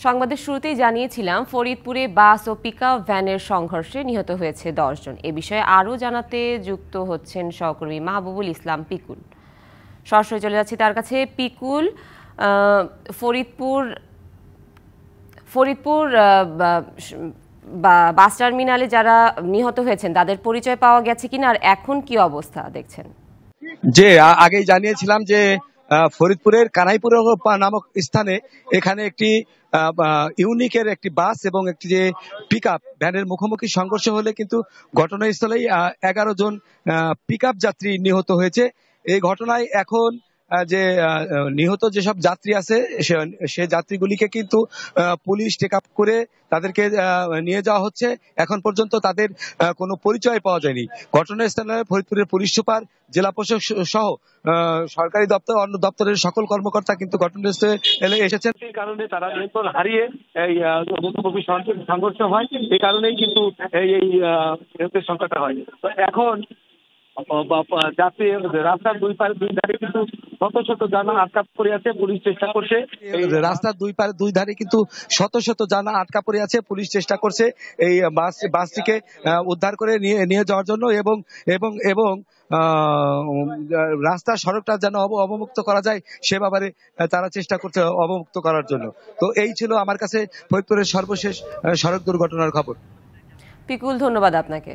সংবাদের শুরুতেই জানিয়েছিলাম ফরিদপুরে বাস ও পিকআপ ভ্যানের সংঘর্ষে নিহত হয়েছে 10 জন। এ বিষয়ে আরও জানাতে যুক্ত হচ্ছেন সহকর্মী মাহবুবুল ইসলাম পিকুল। সরাসরি চলে যাচ্ছি তার কাছে। পিকুল, ফরিদপুর বাস টার্মিনালে যারা নিহত হয়েছেন তাদের পরিচয় পাওয়া গেছে কিনা, আর এখন কি অবস্থা দেখছেন? যে আগেই জানিয়েছিলাম যে ফরিদপুরের কানাইপুর নামক স্থানে এখানে একটি ইউনিকের একটি বাস এবং একটি যে পিকআপ ভ্যানের মুখোমুখি সংঘর্ষ হলে কিন্তু ঘটনাস্থলেই 11 জন পিকআপ যাত্রী নিহত হয়েছে। এই ঘটনায় এখন যে নিহত যেসব যাত্রী আছে সে যাত্রীগুলিকে কিন্তু পুলিশ টেক আপ করে তাদেরকে নিয়ে যাওয়া হচ্ছে। এখন পর্যন্ত তাদের কোনো পরিচয় পাওয়া যায়নি। ঘটনাস্থলে ফরিদপুরের পুলিশ সুপার, জেলা প্রশাসক সহ সরকারি দপ্তর, অন্য দপ্তরের সকল কর্মকর্তা কিন্তু ঘটনাস্থলে এসেছেন। এই কারণে তারা নিয়ন্ত্রণ হারিয়ে এই মুখোমুখি সংঘর্ষ হয়। এই কারণেই কিন্তু এই সংখ্যাটা হয়। তো এখন যাতে রাস্তার দুই ধারে কিন্তু শত শত যান আটকা পড়ে আছে, পুলিশ চেষ্টা করছে। রাস্তার দুই ধারে কিন্তু শত শত যান আটকা পড়ে আছে, পুলিশ চেষ্টা করছে এই বাসটিকে উদ্ধার করে নিয়ে যাওয়ার জন্য এবং এবং এবং রাস্তার সড়কটা যেন অবমুক্ত করা যায় সে ব্যাপারে তারা চেষ্টা করছে অবমুক্ত করার জন্য। তো এই ছিল আমার কাছে ফরিদপুরের সর্বশেষ সড়ক দুর্ঘটনার খবর। পিকুল, ধন্যবাদ আপনাকে।